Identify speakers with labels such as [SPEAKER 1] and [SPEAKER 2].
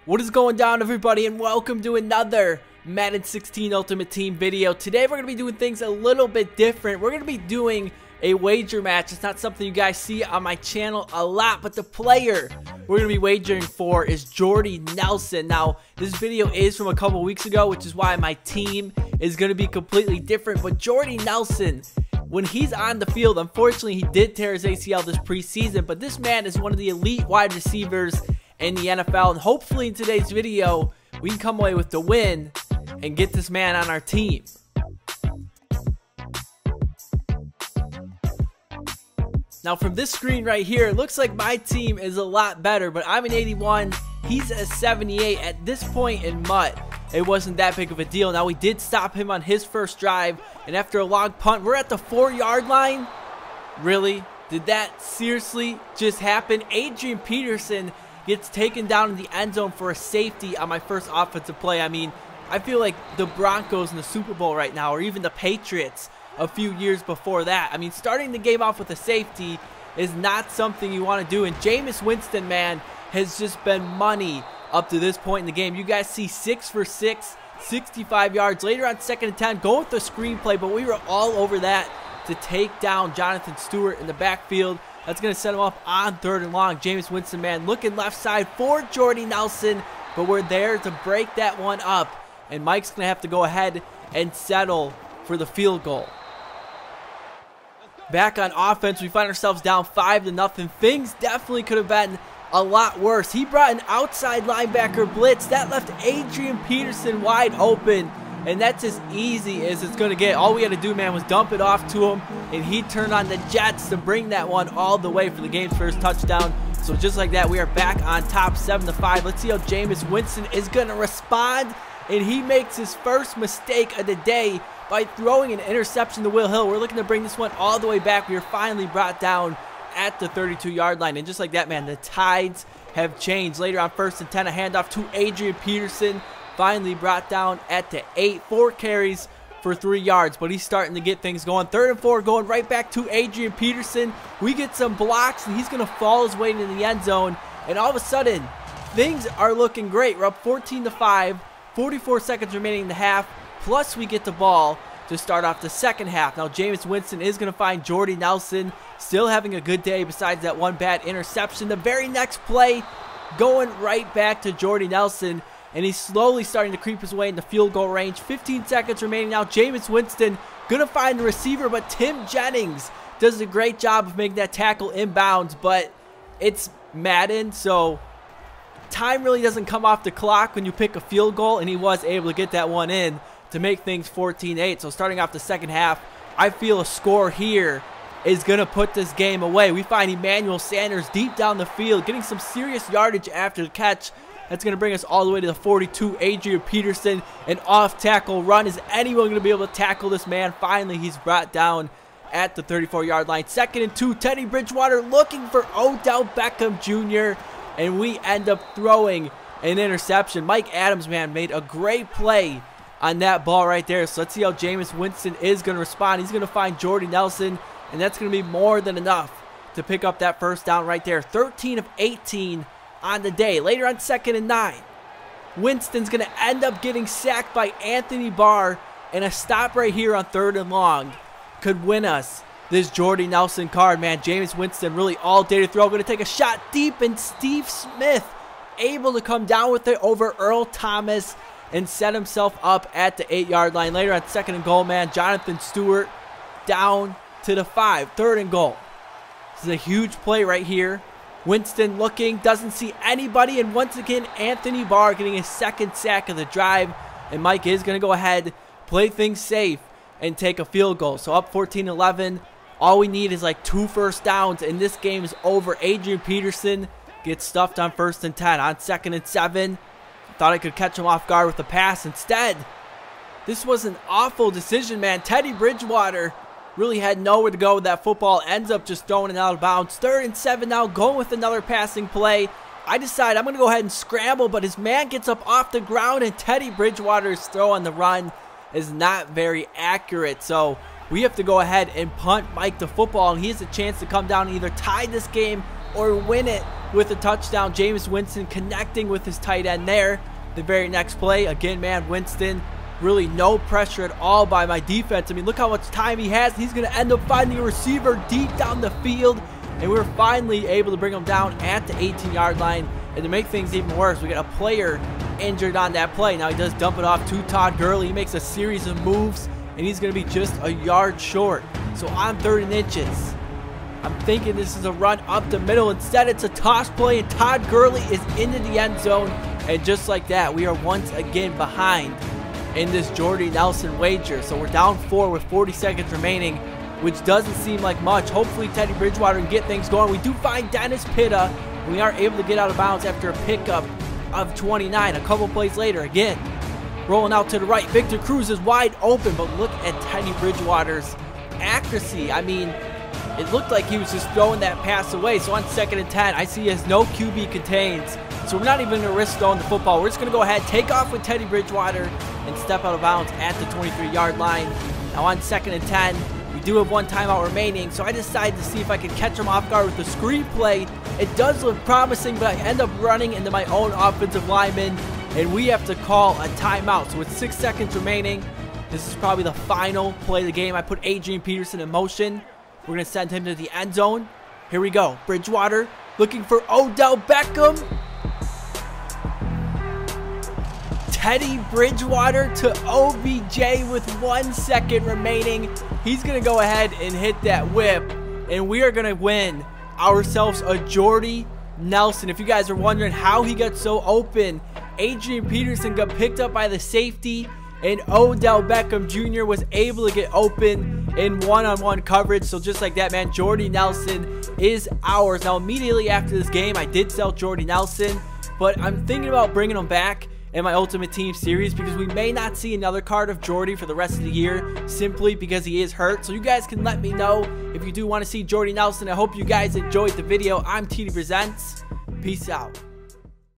[SPEAKER 1] What is going down, everybody, and welcome to another Madden 16 Ultimate Team video. Today we're going to be doing things a little bit different. We're going to be doing a wager match. It's not something you guys see on my channel a lot, but the player we're going to be wagering for is Jordy Nelson. Now, this video is from a couple weeks ago, which is why my team is going to be completely different. But Jordy Nelson, when he's on the field, unfortunately, he did tear his ACL this preseason, but this man is one of the elite wide receivers in the NFL, and hopefully in today's video we can come away with the win and get this man on our team. Now from this screen right here, it looks like my team is a lot better, but I'm an 81, he's a 78. At this point in MUT, it wasn't that big of a deal. Now we did stop him on his first drive, and after a long punt, we're at the 4-yard line. Really? Did that seriously just happen? Adrian Peterson gets taken down in the end zone for a safety on my first offensive play. I mean, I feel like the Broncos in the Super Bowl right now, or even the Patriots a few years before that. I mean, starting the game off with a safety is not something you want to do. And Jameis Winston, man, has just been money up to this point in the game. You guys see 6 for 6, 65 yards. Later on 2nd and 10, go with the screenplay, but we were all over that to take down Jonathan Stewart in the backfield. That's going to set him up on 3rd and long. Jameis Winston, man, looking left side for Jordy Nelson, but we're there to break that one up. And Mike's going to have to go ahead and settle for the field goal. Back on offense, we find ourselves down 5-0. Things definitely could have been a lot worse. He brought an outside linebacker blitz. That left Adrian Peterson wide open. And that's as easy as it's going to get. All we had to do, man, was dump it off to him, and he turned on the Jets to bring that one all the way for the game's first touchdown. So just like that, we are back on top 7-5. Let's see how Jameis Winston is going to respond, and he makes his first mistake of the day by throwing an interception to Will Hill. We're looking to bring this one all the way back. We are finally brought down at the 32-yard line, and just like that, man, the tides have changed. Later on 1st and 10, a handoff to Adrian Peterson. Finally brought down at the 8, 4 carries for 3 yards, but he's starting to get things going. 3rd and 4, going right back to Adrian Peterson. We get some blocks, and he's going to fall his way into the end zone, and all of a sudden, things are looking great. We're up 14-5, 44 seconds remaining in the half, plus we get the ball to start off the second half. Now, Jameis Winston is going to find Jordy Nelson, still having a good day besides that one bad interception. The very next play, going right back to Jordy Nelson, and he's slowly starting to creep his way into field goal range. 15 seconds remaining now. Jameis Winston going to find the receiver, but Tim Jennings does a great job of making that tackle inbounds, but it's Madden, so time really doesn't come off the clock when you pick a field goal, and he was able to get that one in to make things 14-8. So starting off the second half, I feel a score here is going to put this game away. We find Emmanuel Sanders deep down the field, getting some serious yardage after the catch. That's going to bring us all the way to the 42. Adrian Peterson, an off-tackle run. Is anyone going to be able to tackle this man? Finally, he's brought down at the 34-yard line. 2nd and 2. Teddy Bridgewater looking for Odell Beckham Jr., and we end up throwing an interception. Mike Adams, man, made a great play on that ball right there. So let's see how Jameis Winston is going to respond. He's going to find Jordy Nelson, and that's going to be more than enough to pick up that first down right there. 13 of 18 on the day. Later on 2nd and 9, Winston's going to end up getting sacked by Anthony Barr, and a stop right here on 3rd and long could win us this Jordy Nelson card, man. Jameis Winston really all day to throw. Going to take a shot deep, and Steve Smith able to come down with it over Earl Thomas and set himself up at the 8-yard line. Later on 2nd and goal, man, Jonathan Stewart down to the 5. 3rd and goal. This is a huge play right here. Winston looking, doesn't see anybody, and once again, Anthony Barr getting his 2nd sack of the drive, and Mike is going to go ahead, play things safe, and take a field goal. So up 14-11, all we need is like 2 first downs, and this game is over. Adrian Peterson gets stuffed on 1st and 10. On 2nd and 7, thought I could catch him off guard with the pass. Instead, this was an awful decision, man. Teddy Bridgewater really had nowhere to go with that football. Ends up just throwing it out of bounds. 3rd and 7 now, going with another passing play. I decide I'm going to go ahead and scramble, but his man gets up off the ground, and Teddy Bridgewater's throw on the run is not very accurate. So we have to go ahead and punt Mike the football, and he has a chance to come down and either tie this game or win it with a touchdown. Jameis Winston connecting with his tight end there. The very next play, again, man, Winston, really no pressure at all by my defense. I mean, look how much time he has. He's going to end up finding a receiver deep down the field, and we're finally able to bring him down at the 18-yard line. And to make things even worse, we got a player injured on that play. Now he does dump it off to Todd Gurley. He makes a series of moves, and he's going to be just a yard short. So on 3rd and inches, I'm thinking this is a run up the middle. Instead, it's a toss play, and Todd Gurley is into the end zone. And just like that, we are once again behind in this Jordy Nelson wager. So we're down 4 with 40 seconds remaining, which doesn't seem like much. Hopefully Teddy Bridgewater can get things going. We do find Dennis Pitta. We are able to get out of bounds after a pickup of 29. A couple plays later, again, rolling out to the right. Victor Cruz is wide open, but look at Teddy Bridgewater's accuracy. I mean, it looked like he was just throwing that pass away. So on 2nd and 10, I see he has no QB contains. So we're not even going to risk throwing the football. We're just going to go ahead, take off with Teddy Bridgewater, and step out of bounds at the 23-yard line. Now on 2nd and 10, we do have 1 timeout remaining, so I decided to see if I could catch him off guard with the screen play. It does look promising, but I end up running into my own offensive lineman, and we have to call a timeout. So with 6 seconds remaining, this is probably the final play of the game. I put Adrian Peterson in motion. We're going to send him to the end zone. Here we go. Bridgewater looking for Odell Beckham. Teddy Bridgewater to OBJ with 1 second remaining. He's going to go ahead and hit that whip, and we are going to win ourselves a Jordy Nelson. If you guys are wondering how he got so open, Adrian Peterson got picked up by the safety, and Odell Beckham Jr. was able to get open in one-on-one coverage. So just like that, man, Jordy Nelson is ours. Now, immediately after this game, I did sell Jordy Nelson, but I'm thinking about bringing him back in my Ultimate Team series because we may not see another card of Jordy for the rest of the year simply because he is hurt. So you guys can let me know if you do want to see Jordy Nelson. I hope you guys enjoyed the video. I'm TD Presents. Peace out.